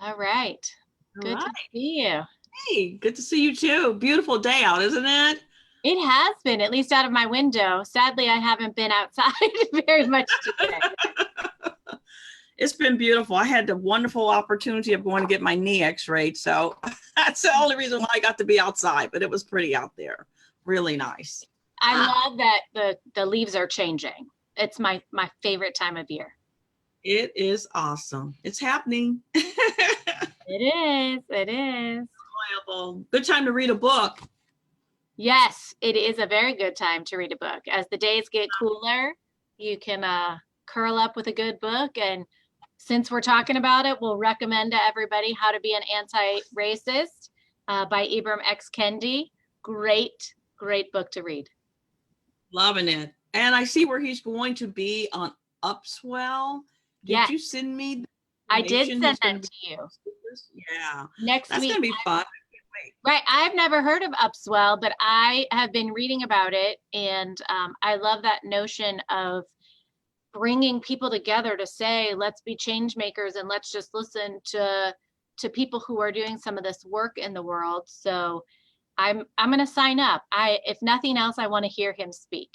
All right. All Good to right. see you. Hey, good to see you too. Beautiful day out, isn't it? It has been, at least out of my window. Sadly, I haven't been outside very much today. It's been beautiful. I had the wonderful opportunity of going to get my knee x-rayed. So that's the only reason why I got to be outside, but it was pretty out there. Really nice. I Ah, love that the leaves are changing. It's my favorite time of year. it is awesome. It's happening. It is. It is. Good time to read a book. Yes, it is a very good time to read a book. As the days get cooler, you can curl up with a good book. And since we're talking about it, we'll recommend to everybody How to Be an Anti-Racist by Ibram X. Kemdi. Great, great book to read. Loving it. And I see where he's going to be on Upswell. Did Yes, you send me the I did information? send He's going that to be. to you. Yeah, Next that's going week. to be fun. Wait. Right. I've never heard of Upswell, but I have been reading about it. And I love that notion of bringing people together to say, let's be change makers and let's just listen to people who are doing some of this work in the world. So I'm going to sign up. If nothing else, I want to hear him speak.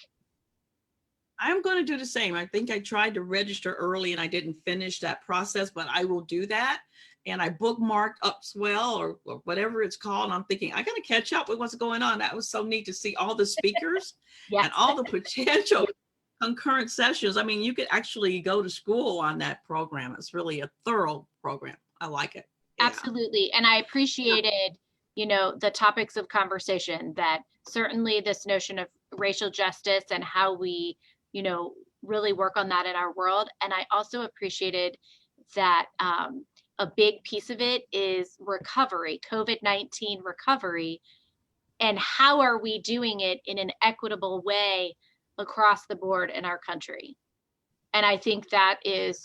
I'm going to do the same. I think I tried to register early and I didn't finish that process, but I will do that. And I bookmarked Upswell or whatever it's called. And I'm thinking, I got to catch up with what's going on. That was so neat to see all the speakers Yes, and all the potential concurrent sessions. I mean, you could actually go to school on that program. It's really a thorough program. I like it. Yeah. absolutely. And I appreciated, the topics of conversation that certainly this notion of racial justice and how we, really work on that in our world. And I also appreciated that a big piece of it is recovery, COVID-19 recovery, and how are we doing it in an equitable way across the board in our country. And I think that is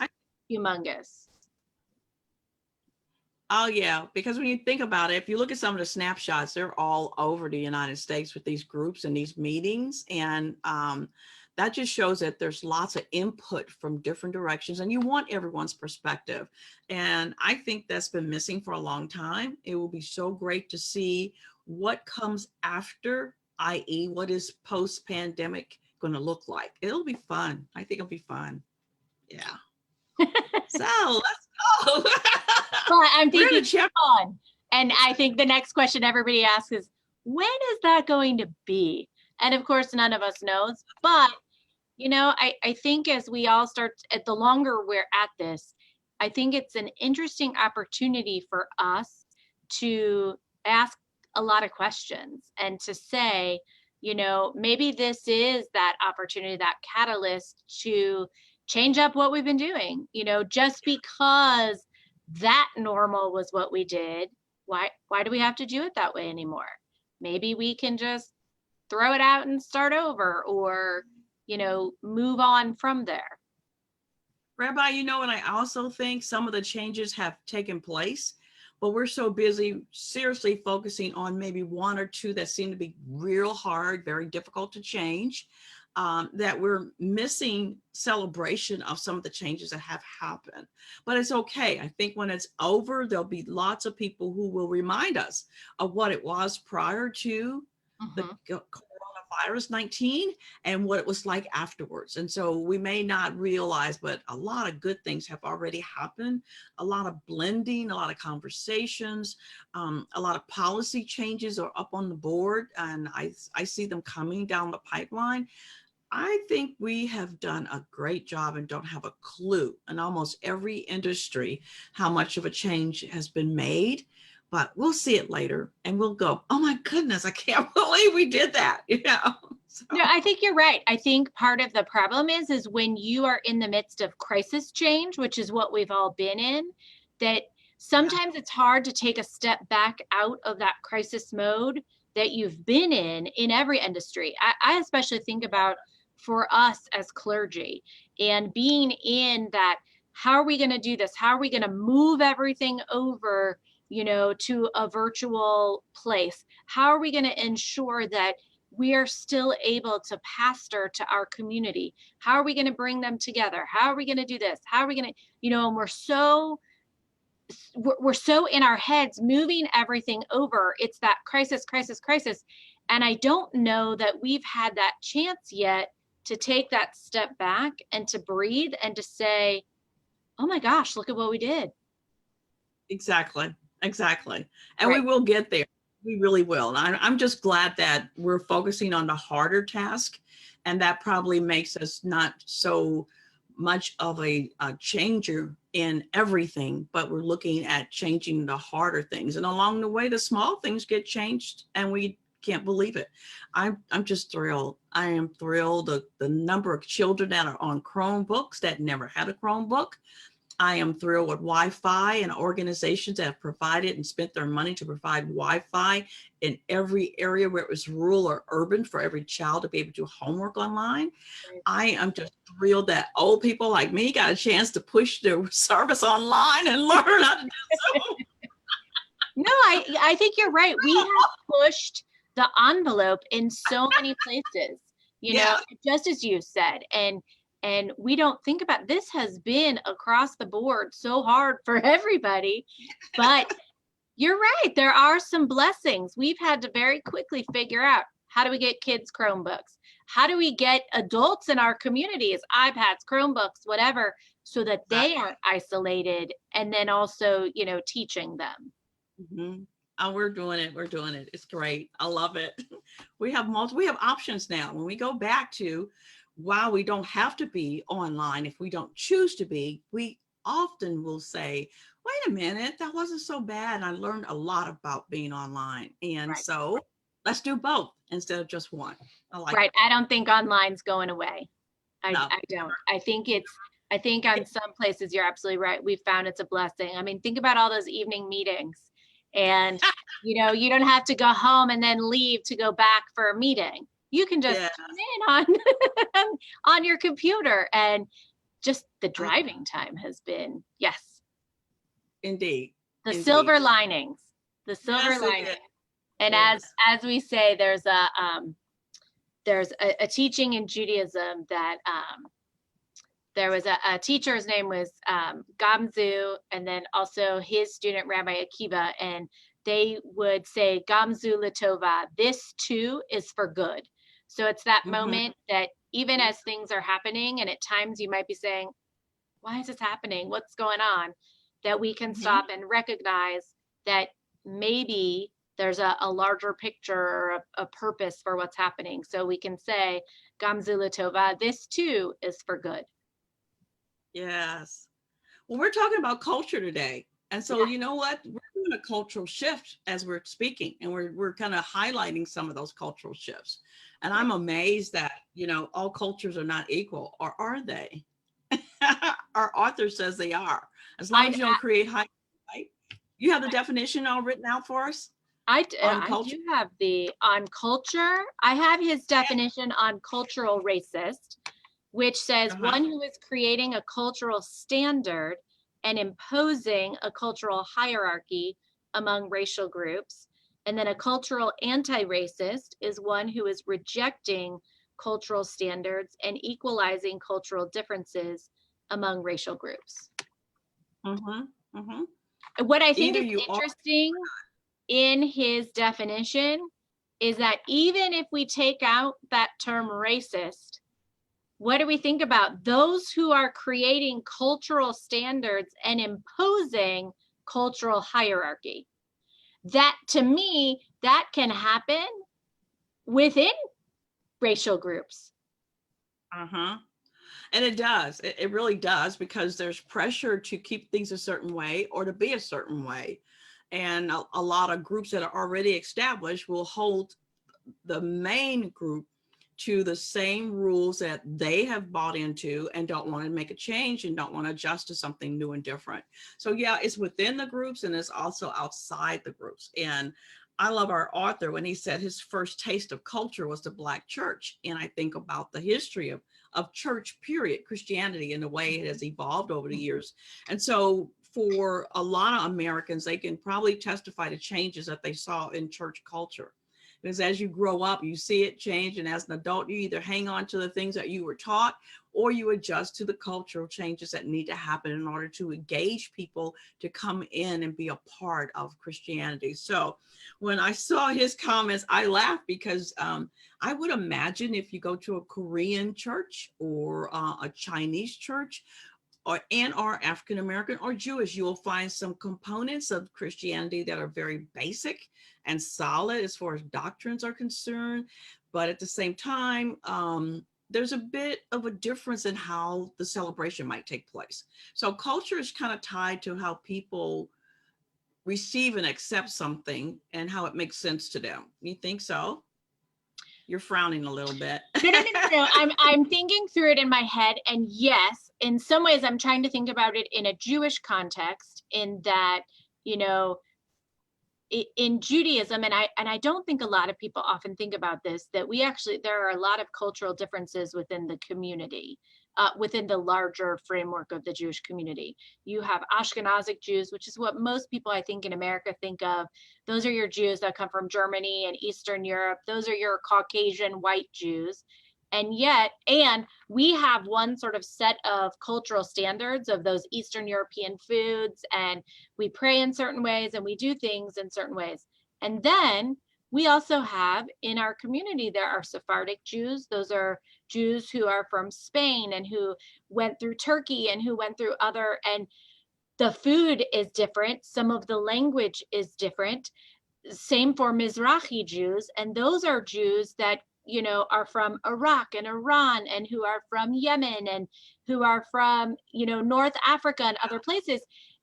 humongous. Oh, yeah. Because when you think about it, if you look at some of the snapshots, they're all over the United States with these groups and these meetings. And that just shows that there's lots of input from different directions and you want everyone's perspective. And I think that's been missing for a long time. It will be so great to see what comes after, i.e., what is post pandemic going to look like. It'll be fun. I think it'll be fun. Yeah. So let's go. But I'm We're in a thinking chapter. on. And I think the next question everybody asks is, when is that going to be? And of course, none of us knows. But, I think as we all start, at the longer we're at this, I think it's an interesting opportunity for us to ask a lot of questions and to say, maybe this is that opportunity, that catalyst to change up what we've been doing, just because that normal was what we did. Why do we have to do it that way anymore? Maybe we can just throw it out and start over, or move on from there. Rabbi, and I also think some of the changes have taken place, but we're so busy seriously focusing on maybe one or two that seem to be real hard, very difficult to change, that we're missing celebration of some of the changes that have happened. But it's okay. I think when it's over, there'll be lots of people who will remind us of what it was prior to the coronavirus 19 and what it was like afterwards. And so we may not realize, but a lot of good things have already happened, a lot of blending, a lot of conversations, a lot of policy changes are up on the board, and I see them coming down the pipeline. I think we have done a great job and don't have a clue in almost every industry how much of a change has been made. But we'll see it later and we'll go, oh my goodness, I can't believe we did that. So. No, I think you're right. I think part of the problem is when you are in the midst of crisis change, which is what we've all been in, that sometimes it's hard to take a step back out of that crisis mode that you've been in every industry. I especially think about for us as clergy and being in that, how are we going to do this? How are we going to move everything over, to a virtual place? How are we going to ensure that we are still able to pastor to our community? How are we going to bring them together? How are we going to do this? How are we going to, and we're so we're so in our heads moving everything over. It's that crisis, crisis, crisis. And I don't know that we've had that chance yet to take that step back and to breathe and to say, oh my gosh, look at what we did. Exactly. Exactly. And Right. we will get there. We really will. I'm just glad that we're focusing on the harder task, and that probably makes us not so much of a changer in everything, but we're looking at changing the harder things. And along the way, the small things get changed, and we can't believe it. I'm just thrilled. I am thrilled. The number of children that are on Chromebooks that never had a Chromebook. I am thrilled with Wi-Fi and organizations that have provided and spent their money to provide Wi-Fi in every area where it was rural or urban for every child to be able to do homework online. Right. I am just thrilled that old people like me got a chance to push their service online and learn how to do so. No, I think you're right. We have pushed the envelope in so many places, just as you said. And we don't think about, this has been across the board so hard for everybody. But you're right. There are some blessings. We've had to very quickly figure out, how do we get kids Chromebooks? How do we get adults in our communities, iPads, Chromebooks, whatever, so that they aren't isolated, and then also, teaching them. Mm-hmm. Oh, we're doing it. We're doing it. It's great. I love it. We have options now. When we go back to, while we don't have to be online, if we don't choose to be, we often will say, wait a minute, that wasn't so bad. I learned a lot about being online. And Right. so let's do both instead of just one. I like Right. it. I don't think online's going away. No. I don't. I think on some places you're absolutely right. We found it's a blessing. I mean, think about all those evening meetings, and you don't have to go home and then leave to go back for a meeting. You can just Yeah. tune in on your computer, and just the driving time has been, yes. Indeed. The Indeed. silver linings. The silver Yes, lining. And yes. as we say, there's a teaching in Judaism that there was a teacher, his name was Gamzu, and then also his student Rabbi Akiva, and they would say Gamzu Latova, this too is for good. So it's that moment that even as things are happening, and at times you might be saying, why is this happening? What's going on? That we can stop and recognize that maybe there's a larger picture or a purpose for what's happening. So we can say, Gamzu Latova, this too is for good. Yes. Well, we're talking about culture today. And so, you know what? We're doing a cultural shift as we're speaking, and we're kind of highlighting some of those cultural shifts. And I'm amazed that, all cultures are not equal, or are they? Our author says they are. As long as you don't create high, right? You have the definition all written out for us? I do have on culture. I have his definition on cultural racist, which says one who is creating a cultural standard and imposing a cultural hierarchy among racial groups. And then a cultural anti-racist is one who is rejecting cultural standards and equalizing cultural differences among racial groups. What I think is interesting in his definition is that even if we take out that term racist, what do we think about those who are creating cultural standards and imposing cultural hierarchy? That, to me, that can happen within racial groups. And it does. It really does, because there's pressure to keep things a certain way or to be a certain way. And a lot of groups that are already established will hold the main group to the same rules that they have bought into and don't want to make a change and don't want to adjust to something new and different. So yeah, it's within the groups and it's also outside the groups. And I love our author when he said his first taste of culture was the Black church. And I think about the history of church, period, Christianity, and the way it has evolved over the years. And so for a lot of Americans, they can probably testify to changes that they saw in church culture. because as you grow up, you see it change. And as an adult, you either hang on to the things that you were taught, or you adjust to the cultural changes that need to happen in order to engage people to come in and be a part of Christianity. So when I saw his comments, I laughed because I would imagine if you go to a Korean church or a Chinese church, or African American or Jewish, you will find some components of Christianity that are very basic and solid as far as doctrines are concerned. But at the same time, there's a bit of a difference in how the celebration might take place. So culture is kind of tied to how people receive and accept something and how it makes sense to them. You think so? You're frowning a little bit. No. I'm thinking through it in my head, and yes, in some ways, I'm trying to think about it in a Jewish context. In that, in Judaism, and I don't think a lot of people often think about this, that there are a lot of cultural differences within the community, within the larger framework of the Jewish community. You have Ashkenazic Jews, which is what most people, I think, in America think of. Those are your Jews that come from Germany and Eastern Europe. Those are your Caucasian white Jews. And we have one sort of set of cultural standards of those Eastern European foods, and we pray in certain ways and we do things in certain ways. And then we also have in our community, there are Sephardic Jews. Those are Jews who are from Spain and who went through Turkey and who went through and the food is different. Some of the language is different. Same for Mizrahi Jews. And those are Jews that are from Iraq and Iran, and who are from Yemen, and who are from, North Africa and other places.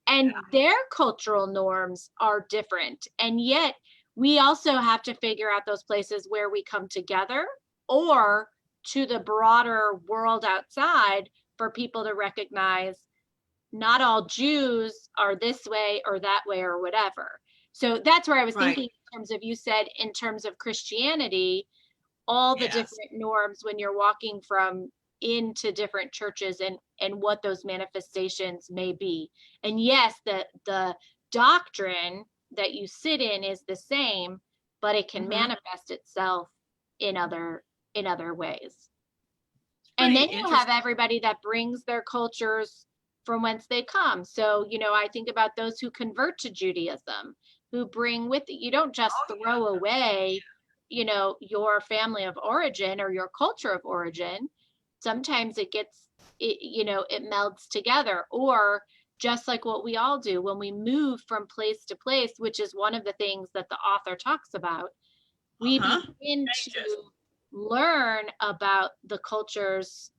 And their cultural norms are different. And yet we also have to figure out those places where we come together, or to the broader world outside, for people to recognize not all Jews are this way or that way or whatever. So that's where I was thinking in terms of, you said in terms of Christianity, all the different norms when you're walking from into different churches, and what those manifestations may be. And yes, the doctrine that you sit in is the same, but it can manifest itself in other ways. And then you have everybody that brings their cultures from whence they come. So, I think about those who convert to Judaism, who bring with it. You don't just throw away your family of origin or your culture of origin. Sometimes it melds together. Or just like what we all do when we move from place to place, which is one of the things that the author talks about, we begin to learn about the cultures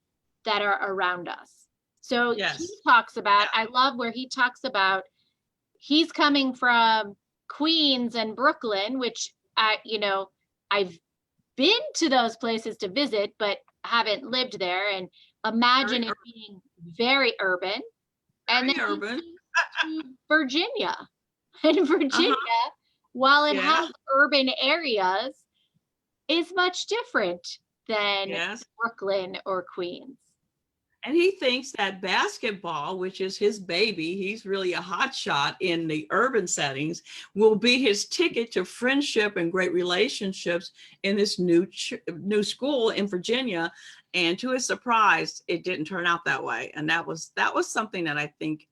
that are around us. So he talks about, I love where he talks about, he's coming from Queens and Brooklyn, which I've been to those places to visit, but haven't lived there, and imagine it being very urban. And then urban. To Virginia. And Virginia, while it has urban areas, is much different than Brooklyn or Queens. And he thinks that basketball, which is his baby, he's really a hot shot in the urban settings, will be his ticket to friendship and great relationships in this new school in Virginia. And to his surprise, it didn't turn out that way. And that was something that I think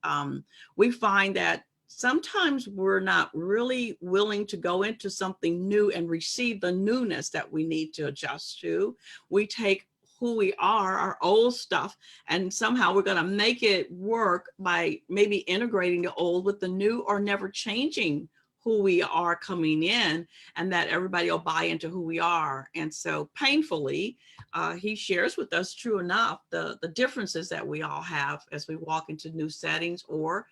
we find that sometimes we're not really willing to go into something new and receive the newness that we need to adjust to. We take who we are, our old stuff, and somehow we're going to make it work by maybe integrating the old with the new, or never changing who we are coming in, and that everybody will buy into who we are. And so painfully, he shares with us, true enough, the differences that we all have as we walk into new settings. Or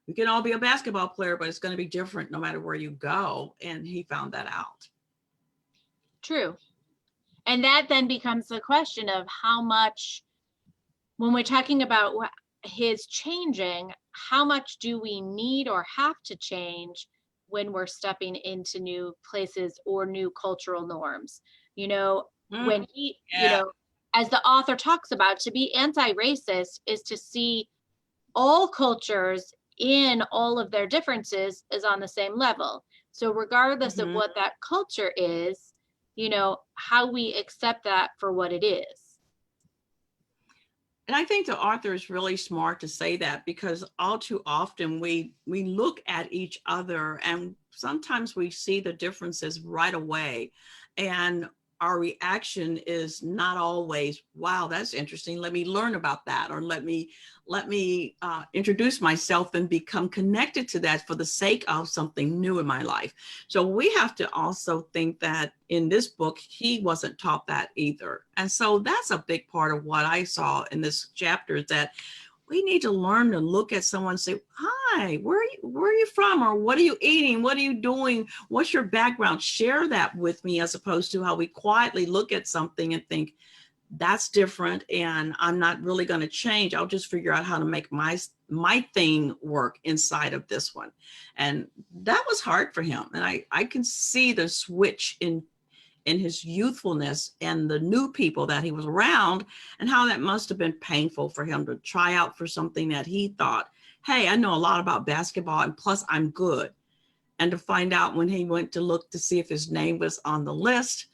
we can all be a basketball player, but it's going to be different no matter where you go. And he found that out. True. And that then becomes the question of how much, when we're talking about his changing, how much do we need or have to change when we're stepping into new places or new cultural norms? When he, as the author talks about, to be anti-racist is to see all cultures in all of their differences is on the same level. So regardless of what that culture is, how we accept that for what it is. And I think the author is really smart to say that, because all too often we look at each other and sometimes we see the differences right away. And our reaction is not always, wow, that's interesting. Let me learn about that. Or let me introduce myself and become connected to that for the sake of something new in my life. So we have to also think that in this book, he wasn't taught that either. And so that's a big part of what I saw in this chapter, is that we need to learn to look at someone and say, hi, where are you from? Or what are you eating? What are you doing? What's your background? Share that with me, as opposed to how we quietly look at something and think, that's different and I'm not really going to change. I'll just figure out how to make my thing work inside of this one. And that was hard for him. And I can see the switch in his youthfulness and the new people that he was around, and how that must have been painful for him to try out for something that he thought, hey, I know a lot about basketball and plus I'm good. And to find out when he went to look to see if his name was on the list,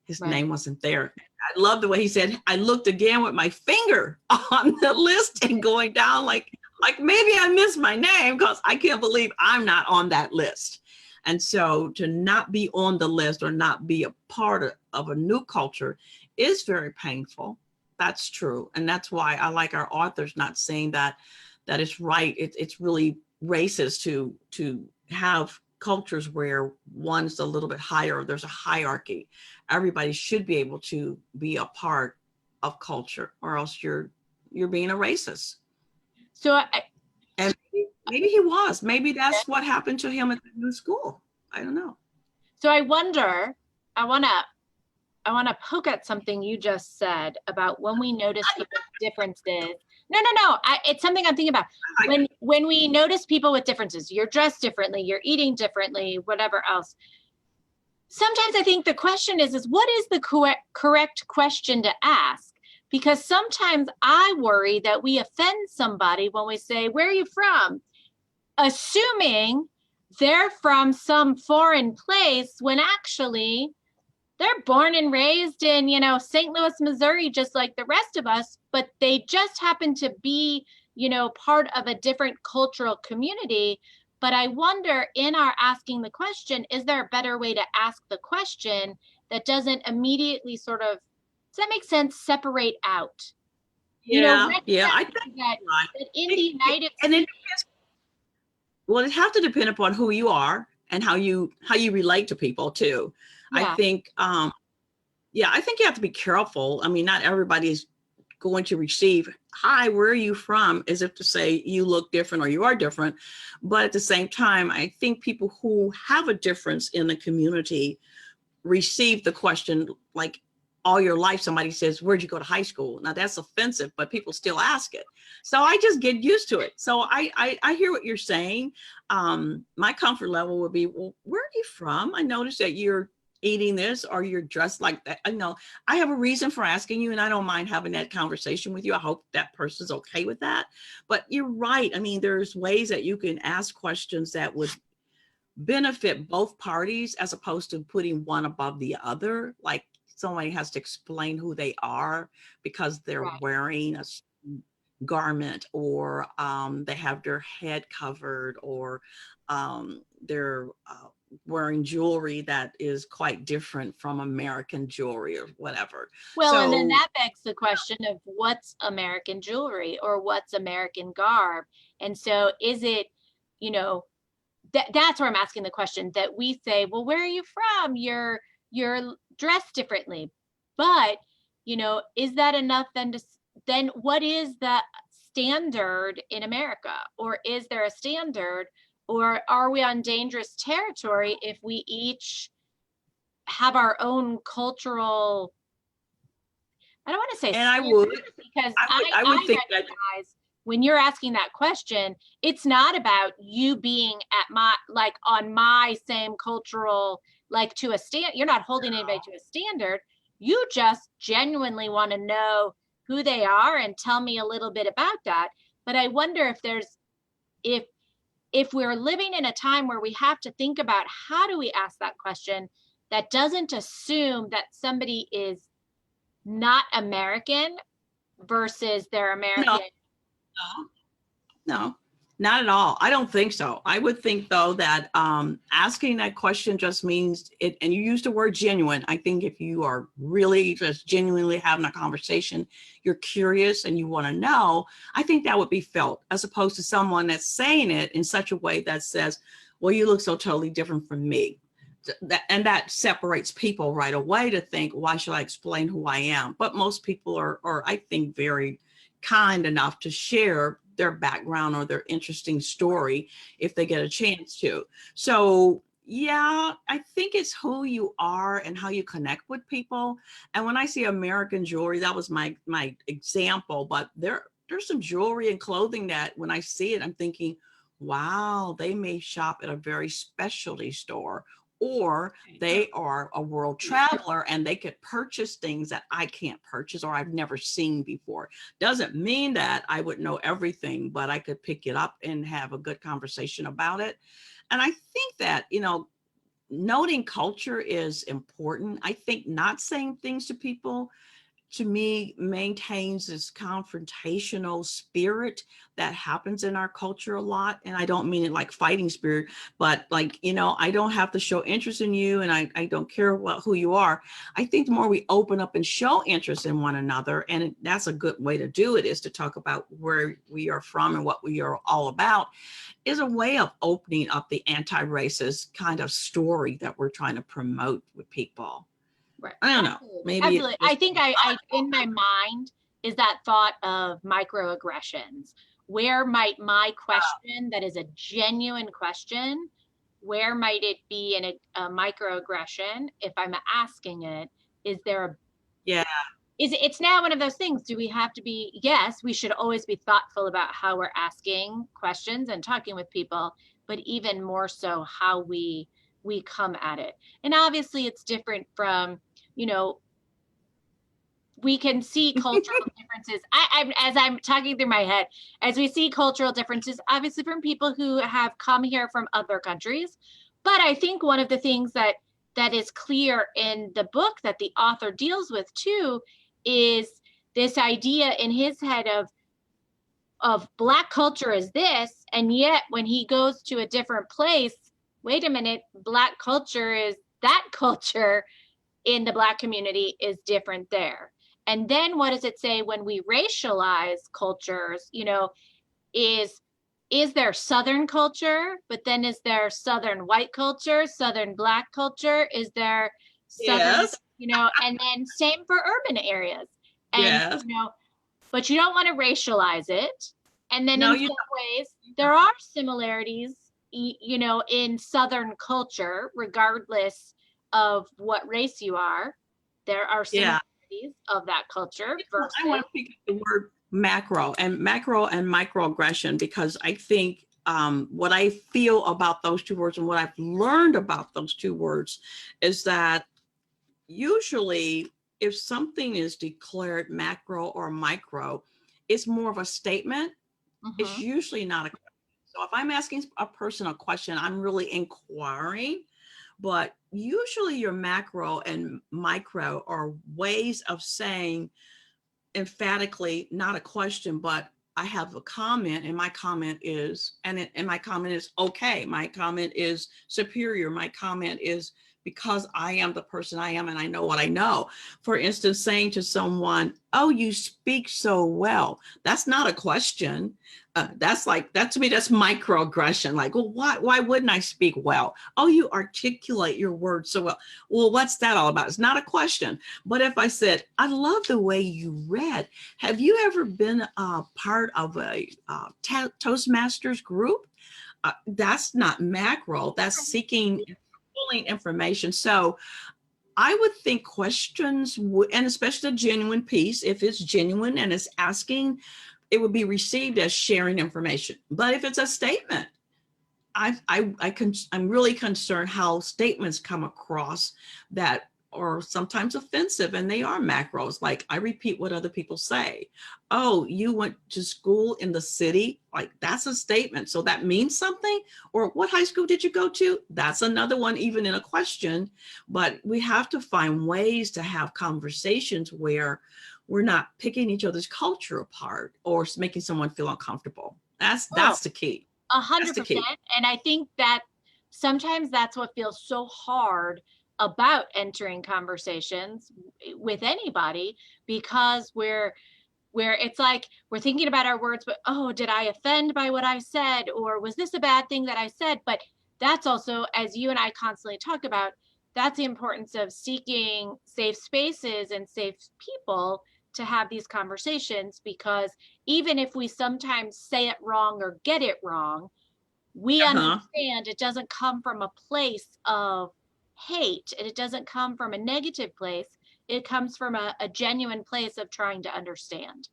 his name wasn't there. I love the way he said, I looked again with my finger on the list and going down like maybe I missed my name, because I can't believe I'm not on that list. And so to not be on the list or not be a part of a new culture is very painful. That's true. And that's why I like our authors not saying that it's right. It's really racist to have cultures where one's a little bit higher, there's a hierarchy. Everybody should be able to be a part of culture, or else you're being a racist. So and maybe he was. Maybe that's what happened to him at the new school. I don't know. So I wonder, I want to poke at something you just said about when we notice people's differences. No. It's something I'm thinking about. When we notice people with differences, you're dressed differently, you're eating differently, whatever else. Sometimes I think the question is what is the correct question to ask? Because sometimes I worry that we offend somebody when we say, where are you from? Assuming they're from some foreign place, when actually they're born and raised in, St. Louis, Missouri, just like the rest of us, but they just happen to be, part of a different cultural community. But I wonder, in our asking the question, is there a better way to ask the question that doesn't immediately sort of, does that make sense, separate out? I think that in the United States. Well, it has to depend upon who you are and how you relate to people too. Yeah. I think you have to be careful. I mean, not everybody is going to receive, hi, where are you from, as if to say you look different or you are different. But at the same time, I think people who have a difference in the community receive the question, like all your life, somebody says, where'd you go to high school? Now that's offensive, but people still ask it. So I just get used to it. So I hear what you're saying. My comfort level would be, well, where are you from? I noticed that you're eating this or you're dressed like that. I know I have a reason for asking you, and I don't mind having that conversation with you. I hope that person's okay with that. But you're right. I mean, there's ways that you can ask questions that would benefit both parties, as opposed to putting one above the other. Like somebody has to explain who they are because they're wearing a garment, or they have their head covered, or they're wearing jewelry that is quite different from American jewelry or whatever. Well, and then that begs the question of what's American jewelry or what's American garb. And so is it, that's where I'm asking the question, that we say, well, where are you from? You're dressed differently. But, is that enough then what is the standard in America? Or is there a standard? Or are we on dangerous territory if we each have our own cultural, I don't want to say, and I would, because I would think that when you're asking that question, it's not about you being at on my same cultural, to a stand. You're not holding anybody to a standard. You just genuinely want to know who they are and tell me a little bit about that. But I wonder if we're living in a time where we have to think about how do we ask that question, that doesn't assume that somebody is not American versus they're American. No, not at all. I don't think so. I would think though that asking that question just means it, and you used the word genuine. I think if you are really just genuinely having a conversation, you're curious and you want to know, I think that would be felt, as opposed to someone that's saying it in such a way that says, well, you look so totally different from me. And that separates people right away to think, why should I explain who I am? But most people are I think, very kind enough to share their background or their interesting story if they get a chance to. So yeah, I think it's who you are and how you connect with people. And when I see American jewelry, that was my example, but there's some jewelry and clothing that when I see it, I'm thinking, wow, they may shop at a very specialty store, or they are a world traveler and they could purchase things that I can't purchase or I've never seen before. Doesn't mean that I would know everything, but I could pick it up and have a good conversation about it. And I think that, noting culture is important. I think not saying things to people, to me, maintains this confrontational spirit that happens in our culture a lot. And I don't mean it like fighting spirit, but like, I don't have to show interest in you and I don't care who you are. I think the more we open up and show interest in one another, and that's a good way to do it, is to talk about where we are from and what we are all about, is a way of opening up the anti-racist kind of story that we're trying to promote with people. Right. I don't know. Maybe absolutely. I think I in my mind is that thought of microaggressions. Where might my question, that is a genuine question, where might it be in a microaggression? If I'm asking it, is there a it's now one of those things. Do we have to be, yes, we should always be thoughtful about how we're asking questions and talking with people, but even more so how we come at it. And obviously it's different from, we can see cultural differences. As I'm talking through my head, as we see cultural differences, obviously from people who have come here from other countries. But I think one of the things that is clear in the book that the author deals with too is this idea in his head of Black culture is this, and yet when he goes to a different place, wait a minute, Black culture is that culture in the Black community is different there. And then what does it say when we racialize cultures? Is there Southern culture, but then is there Southern white culture, Southern Black culture? Is there Southern, and then same for urban areas. And, but you don't want to racialize it. And then in some ways, there are similarities, in Southern culture, regardless of what race you are. There are similarities of that culture. Versus... I want to pick up the word macro and microaggression, because I think what I feel about those two words and what I've learned about those two words is that usually if something is declared macro or micro, it's more of a statement. Mm-hmm. It's usually not a question. So if I'm asking a person a question, I'm really inquiring. But usually your macro and micro are ways of saying emphatically, not a question, but I have a comment, and my comment is, and my comment is okay. My comment is superior. My comment is because I am the person I am and I know what I know. For instance, saying to someone, oh, you speak so well. That's not a question. That's like, that to me, that's microaggression. Like, well, why wouldn't I speak well? Oh, you articulate your words so well. Well, what's that all about? It's not a question. But if I said, I love the way you read. Have you ever been a part of a Toastmasters group? That's not macro. That's seeking pulling information. So I would think questions, and especially the genuine piece, if it's genuine and it's asking, it would be received as sharing information. But if it's a statement, I'm really concerned how statements come across that or sometimes offensive, and they are macros. Like, I repeat what other people say. Oh, you went to school in the city? Like, that's a statement. So that means something? Or what high school did you go to? That's another one, even in a question. But we have to find ways to have conversations where we're not picking each other's culture apart or making someone feel uncomfortable. Oh, That's the key. That's the 100%. key. And I think that sometimes that's what feels so hard about entering conversations with anybody, because where it's like we're thinking about our words, but oh, did I offend by what I said? Or was this a bad thing that I said? But that's also, as you and I constantly talk about, that's the importance of seeking safe spaces and safe people to have these conversations, because even if we sometimes say it wrong or get it wrong, we Uh-huh. understand it doesn't come from a place of hate, and it doesn't come from a negative place. It comes from a genuine place of trying to understand.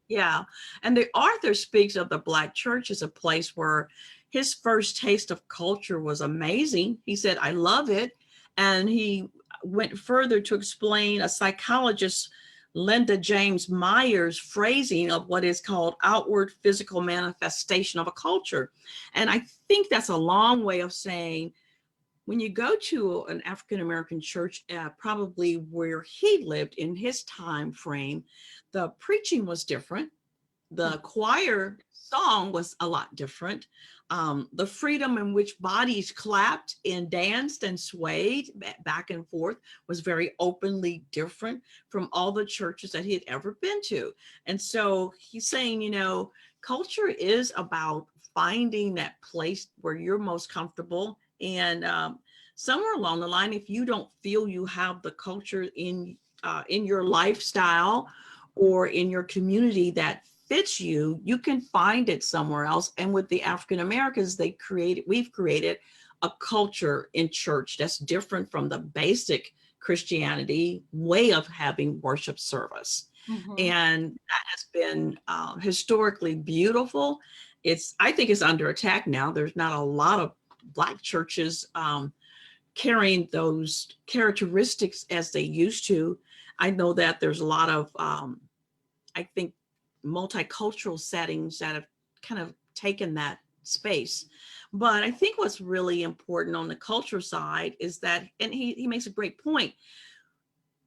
Yeah. And the author speaks of the Black church as a place where his first taste of culture was amazing. He said, I love it. And he went further to explain a psychologist, Linda James Meyer's phrasing of what is called outward physical manifestation of a culture. And I think that's a long way of saying, when you go to an African American church, probably where he lived in his time frame, the preaching was different. The choir song was a lot different. The freedom in which bodies clapped and danced and swayed back and forth was very openly different from all the churches that he had ever been to. And so he's saying, culture is about finding that place where you're most comfortable. And somewhere along the line, if you don't feel you have the culture in your lifestyle or in your community that fits you, you can find it somewhere else. And with the African Americans, we've created a culture in church that's different from the basic Christianity way of having worship service. Mm-hmm. And that has been historically beautiful. I think it's under attack now. There's not a lot of Black churches carrying those characteristics as they used to. I know that there's a lot of, I think, multicultural settings that have kind of taken that space. But I think what's really important on the culture side is that, and he makes a great point,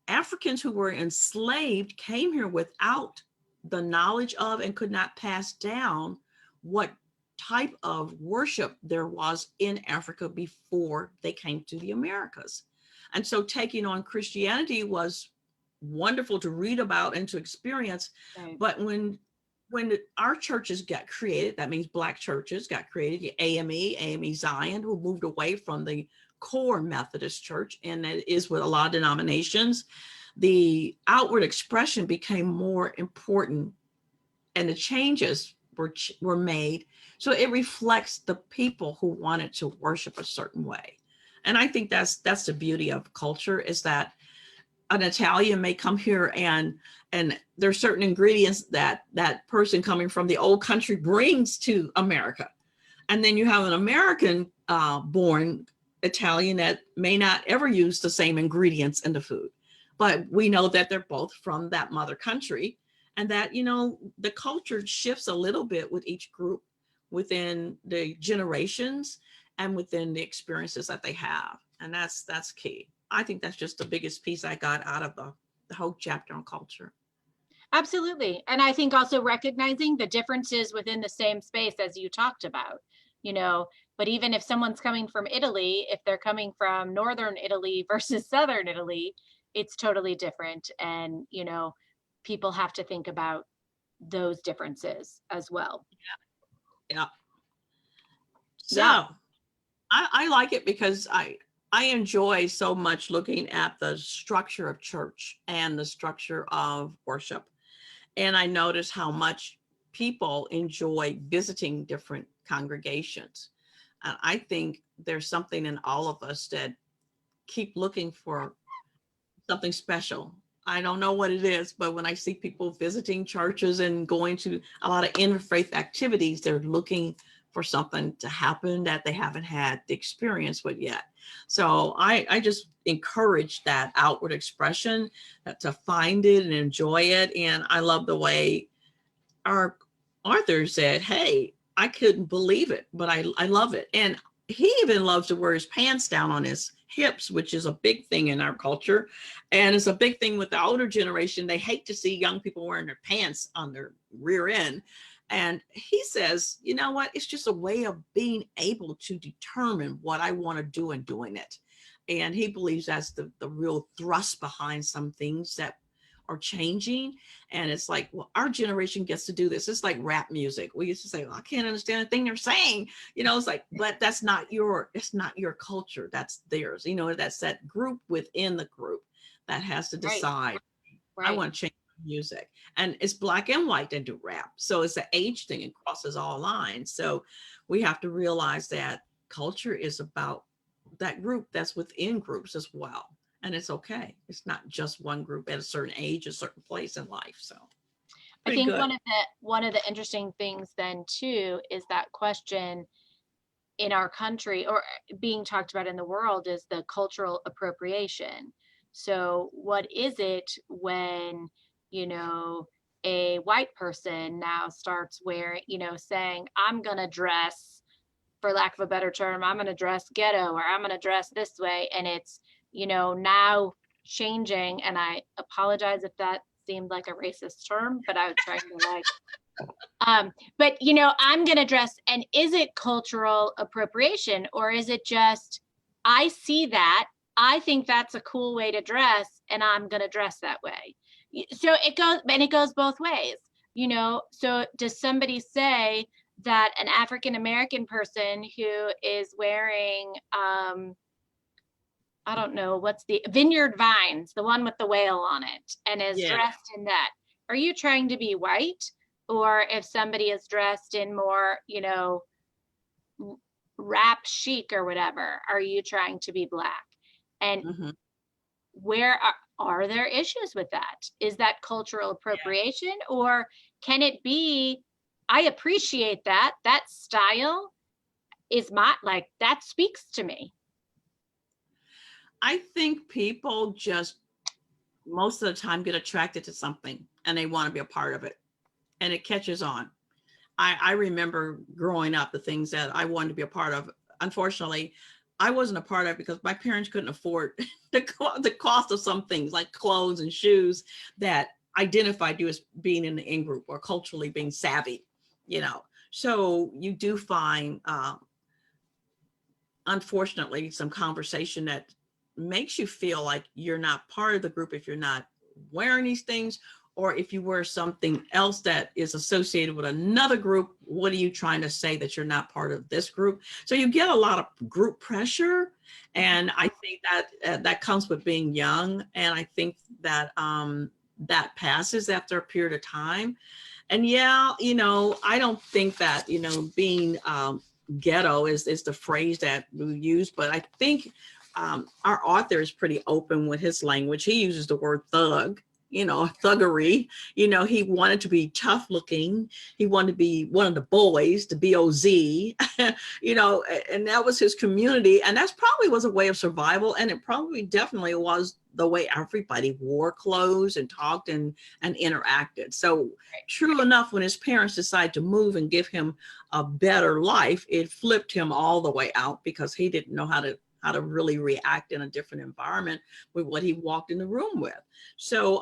Africans who were enslaved came here without the knowledge of and could not pass down what type of worship there was in Africa before they came to the Americas. And so taking on Christianity was wonderful to read about and to experience. Right. But when our churches got created, that means Black churches got created, the AME Zion, who moved away from the core Methodist church, and that is with a lot of denominations, the outward expression became more important, and the changes were made so it reflects the people who wanted to worship a certain way. And I think that's the beauty of culture, is that an Italian may come here and there's certain ingredients that that person coming from the old country brings to America. And then you have an American born Italian that may not ever use the same ingredients in the food. But we know that they're both from that mother country, and that, the culture shifts a little bit with each group within the generations and within the experiences that they have. And that's key. I think that's just the biggest piece I got out of the whole chapter on culture. Absolutely. And I think also recognizing the differences within the same space, as you talked about, but even if someone's coming from Italy, if they're coming from Northern Italy versus Southern Italy, it's totally different. And, people have to think about those differences as well. Yeah. So Yeah. I like it because I enjoy so much looking at the structure of church and the structure of worship. And I notice how much people enjoy visiting different congregations. And I think there's something in all of us that keep looking for something special. I don't know what it is, but when I see people visiting churches and going to a lot of interfaith activities, they're looking for something to happen that they haven't had the experience with yet. So I just encourage that outward expression, to find it and enjoy it. And I love the way our author said, hey, I couldn't believe it, but I love it. And he even loves to wear his pants down on his hips, which is a big thing in our culture. And it's a big thing with the older generation. They hate to see young people wearing their pants on their rear end. And he says, you know what? It's just a way of being able to determine what I want to do and doing it. And he believes that's the real thrust behind some things that are changing. And it's like, well, our generation gets to do this. It's like rap music. We used to say, well, I can't understand a thing they're saying. You know, it's like, but it's not your culture. That's theirs. You know, that's that group within the group that has to decide, right. I want to change music. And it's black and white that do rap. So it's an age thing and crosses all lines. So we have to realize that culture is about that group that's within groups as well. And it's okay. It's not just one group at a certain age, a certain place in life. So I think one of the interesting things then too is that question in our country or being talked about in the world is the cultural appropriation. So what is it when, you know, a white person now starts wearing, you know, saying, I'm going to dress, for lack of a better term, I'm going to dress ghetto, or I'm going to dress this way. And it's, you know, now changing. And I apologize if that seemed like a racist term, but I was trying to like, but, you know, I'm going to dress. And is it cultural appropriation, or is it just, I see that, I think that's a cool way to dress, and I'm going to dress that way. So it goes both ways, you know. So does somebody say that an African American person who is wearing, I don't know, what's the Vineyard Vines, the one with the whale on it, and is dressed in that, are you trying to be white? Or if somebody is dressed in more, you know, rap chic or whatever, are you trying to be black? And where are there issues with that? Is that cultural appropriation, or can it be, I appreciate that style is like, that speaks to me? I think people just most of the time get attracted to something and they want to be a part of it, and it catches on. I remember growing up, the things that I wanted to be a part of. Unfortunately, I wasn't a part of it because my parents couldn't afford the cost of some things like clothes and shoes that identified you as being in the in group or culturally being savvy, you know. So you do find, unfortunately, some conversation that makes you feel like you're not part of the group if you're not wearing these things, or if you wear something else that is associated with another group, what are you trying to say that you're not part of this group? So you get a lot of group pressure. And I think that that comes with being young. And I think that that passes after a period of time. And yeah, you know, I don't think that, you know, being ghetto is the phrase that we use, but I think our author is pretty open with his language. He uses the word thug, you know, thuggery. You know, he wanted to be tough looking. He wanted to be one of the boys, the B.O.Z., you know, and that was his community. And that's probably was a way of survival. And it probably definitely was the way everybody wore clothes and talked and interacted. So true enough, when his parents decided to move and give him a better life, it flipped him all the way out because he didn't know how to really react in a different environment with what he walked in the room with. So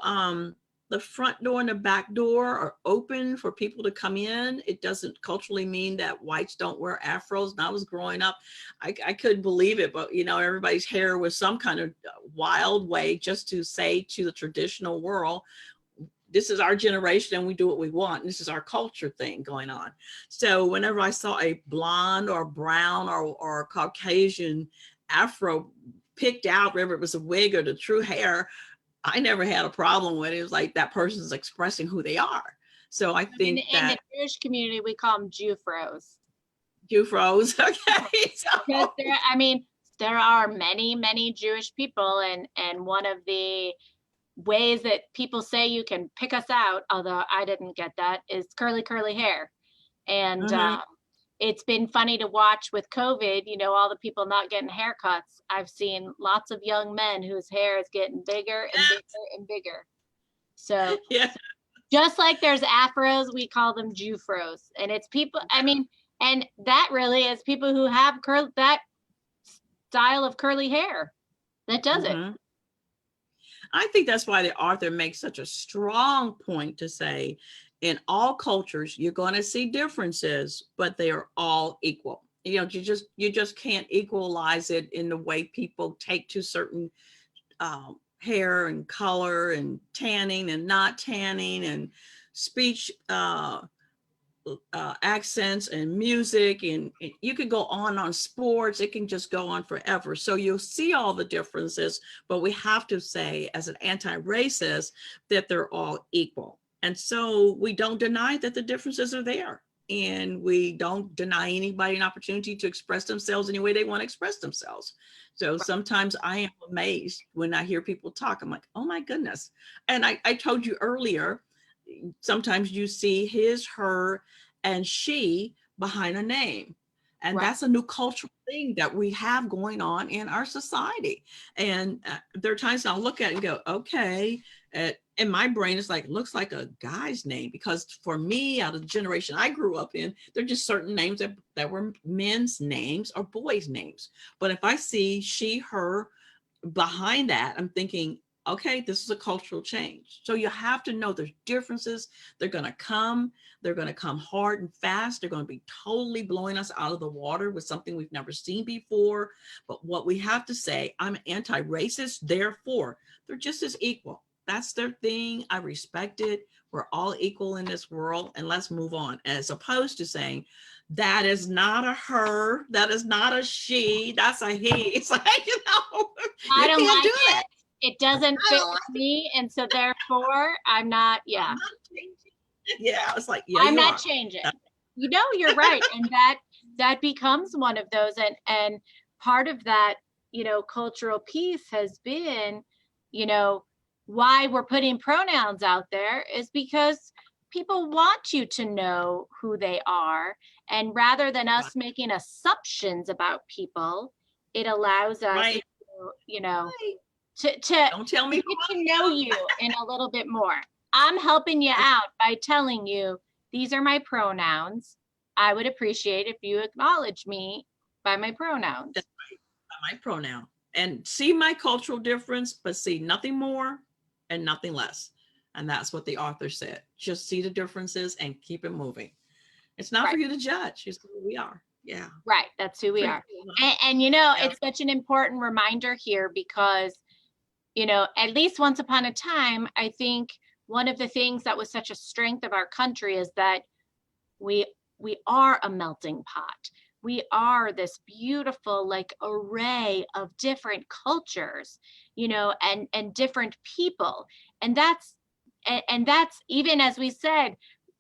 the front door and the back door are open for people to come in. It doesn't culturally mean that whites don't wear afros. When I was growing up, I couldn't believe it, but you know, everybody's hair was some kind of wild way just to say to the traditional world, this is our generation and we do what we want. This is our culture thing going on. So whenever I saw a blonde or brown or Caucasian afro picked out, whether it was a wig or the true hair, I never had a problem with it. It was like that person's expressing who they are. So I think in the Jewish community, we call them Jewfros. Jewfros, okay. So. There are many Jewish people, and one of the ways that people say you can pick us out, although I didn't get that, is curly hair. And it's been funny to watch with COVID, you know, all the people not getting haircuts. I've seen lots of young men whose hair is getting bigger and bigger and bigger. So Yeah. just like there's afros, we call them Jufros. And it's people, I mean, and that really is people who have that style of curly hair that does it. Mhm. I think that's why the author makes such a strong point to say, in all cultures, you're going to see differences, but they are all equal. You know, you just can't equalize it in the way people take to certain hair and color and tanning and not tanning and speech accents and music, and you could go on sports. It can just go on forever. So you'll see all the differences, but we have to say, as an anti-racist, that they're all equal. And so we don't deny that the differences are there, and we don't deny anybody an opportunity to express themselves any way they want to express themselves. So sometimes I am amazed when I hear people talk. I'm like, oh my goodness. And I told you earlier, sometimes you see his, her, and she behind a name. And Right. that's a new cultural thing that we have going on in our society. And there are times I'll look at it and go, okay. In my brain, it's like, looks like a guy's name, because for me, out of the generation I grew up in, there are just certain names that were men's names or boys' names. But if I see she, her behind that, I'm thinking, okay, this is a cultural change. So you have to know there's differences. They're going to come. They're going to come hard and fast. They're going to be totally blowing us out of the water with something we've never seen before. But what we have to say, I'm anti-racist, therefore they're just as equal. That's their thing. I respect it. We're all equal in this world, and let's move on. As opposed to saying, that is not a her, that is not a she, that's a he. It's like, you know, I you don't can't like do it. that. It doesn't I fit don't with like me. And so therefore I'm not, yeah. I'm not changing. Yeah, it's like, yeah, I'm you not are. changing. You know, you're right. And that becomes one of those. And part of that, you know, cultural piece has been, you know, why we're putting pronouns out there is because people want you to know who they are. And rather than us Right. making assumptions about people, it allows us Right. to, you know, Right. to Don't tell me get who to I know am. you in a little bit more. I'm helping you out by telling you these are my pronouns. I would appreciate if you acknowledge me by my pronouns. That's my pronoun. And see my cultural difference, but see nothing more and nothing less. And that's what the author said. Just see the differences and keep it moving. It's not Right. for you to judge. It's who we are. Yeah. Right. That's who we Pretty are. cool, huh? And you know, Yeah. it's such an important reminder here because, you know, at least once upon a time, I think one of the things that was such a strength of our country is that we are a melting pot. We are this beautiful like array of different cultures, you know, and different people. And that's even, as we said,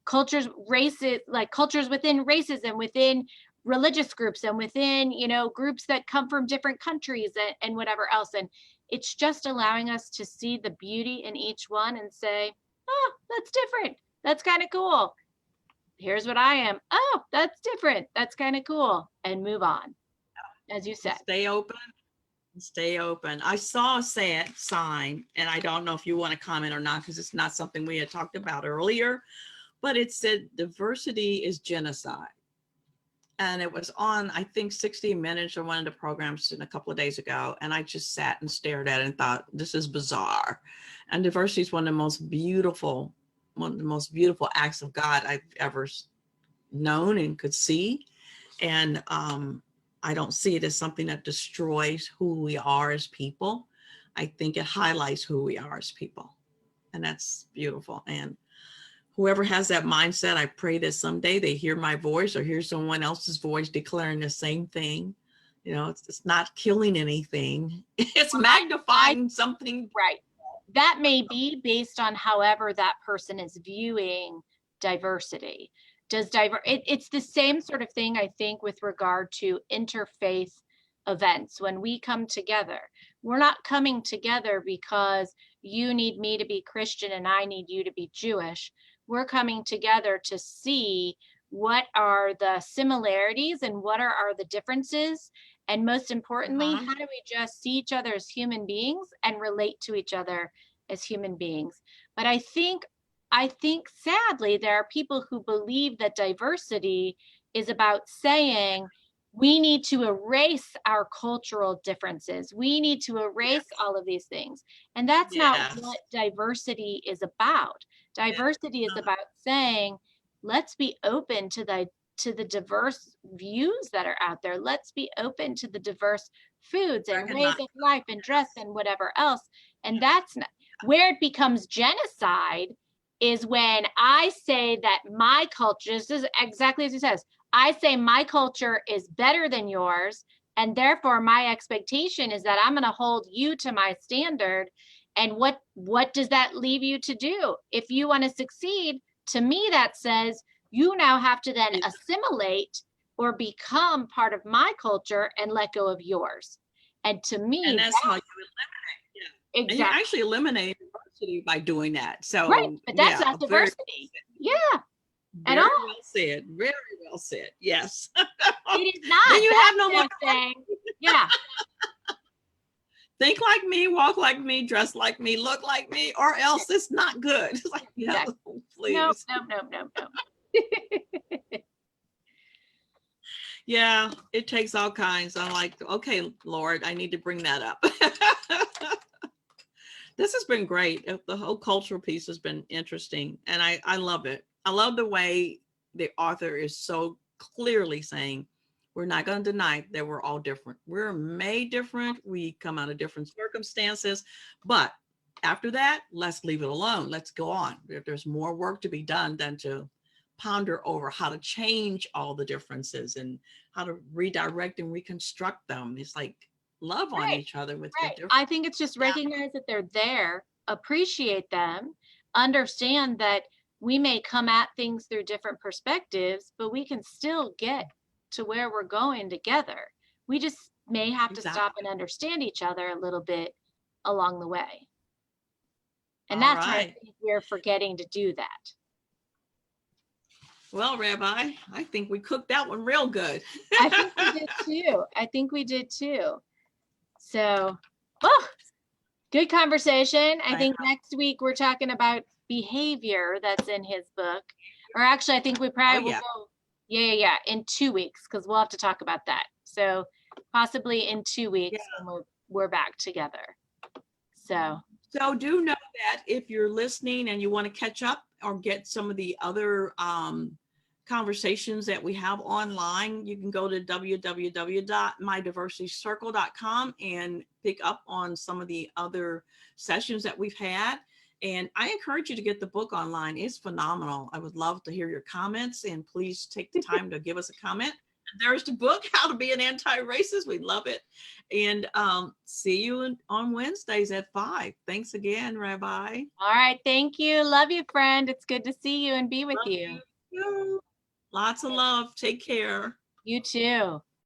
cultures, races, like cultures within racism, within religious groups, and within, you know, groups that come from different countries, and whatever else. And it's just allowing us to see the beauty in each one and say, oh, that's different, that's kind of cool. Here's what I am. Oh, that's different. That's kind of cool. And move on, as you said. Stay open. Stay open. I saw a sign, and I don't know if you want to comment or not, because it's not something we had talked about earlier, but it said diversity is genocide. And it was on, I think, 60 Minutes or one of the programs a couple of days ago. And I just sat and stared at it and thought, this is bizarre. And diversity is one of the most beautiful acts of God I've ever known and could see. And I don't see it as something that destroys who we are as people. I think it highlights who we are as people. And that's beautiful. And whoever has that mindset, I pray that someday they hear my voice or hear someone else's voice declaring the same thing. You know, it's not killing anything. It's magnifying something. Right. That may be based on however that person is viewing diversity. It's the same sort of thing, I think, with regard to interfaith events. When we come together, we're not coming together because you need me to be Christian and I need you to be Jewish. We're coming together to see what are the similarities and what are the differences? And most importantly, how do we just see each other as human beings and relate to each other as human beings? But I think sadly, there are people who believe that diversity is about saying we need to erase our cultural differences. We need to erase all of these things. And that's not what diversity is about. Diversity is about saying, let's be open to the diverse views that are out there. Let's be open to the diverse foods and ways of life and dress and whatever else. And that's not, where it becomes genocide is when I say that my culture, this is exactly as he says, I say my culture is better than yours, and therefore my expectation is that I'm going to hold you to my standard. And what does that leave you to do? If you want to succeed, to me that says you now have to then assimilate or become part of my culture and let go of yours. And to me, and that's how you eliminate. Exactly. And you actually eliminate diversity by doing that. So right, but that's not diversity. Very well said. Very well said. Yes. It is not. Then you have no more thing. Yeah. Think like me, walk like me, dress like me, look like me, or else it's not good. It's like, exactly. No, please. No. Yeah, it takes all kinds. I'm like, okay, Lord, I need to bring that up. This has been great. The whole cultural piece has been interesting, and I love it. I love the way the author is so clearly saying, we're not going to deny that we're all different. We're made different. We come out of different circumstances. But after that, let's leave it alone. Let's go on. There's more work to be done than to ponder over how to change all the differences and how to redirect and reconstruct them. It's like love on each other with the difference. I think it's just recognize that they're there, appreciate them, understand that we may come at things through different perspectives, but we can still get to where we're going together. We just may have to stop and understand each other a little bit along the way. And that's why I think we're forgetting to do that. Well, Rabbi, I think we cooked that one real good. I think we did too. So, good conversation. I think next week we're talking about behavior that's in his book. Or actually, I think we probably will go, in 2 weeks, because we'll have to talk about that. So possibly in 2 weeks when we're back together. So do know that if you're listening and you want to catch up or get some of the other conversations that we have online, you can go to www.mydiversitycircle.com and pick up on some of the other sessions that we've had. And I encourage you to get the book online. It's phenomenal. I would love to hear your comments, and please take the time to give us a comment. There's the book, How to Be an Anti-Racist. We love it. And see you on Wednesdays at 5. Thanks again, Rabbi. All right. Thank you. Love you, friend. It's good to see you and be with you. Lots of love. Take care. You too.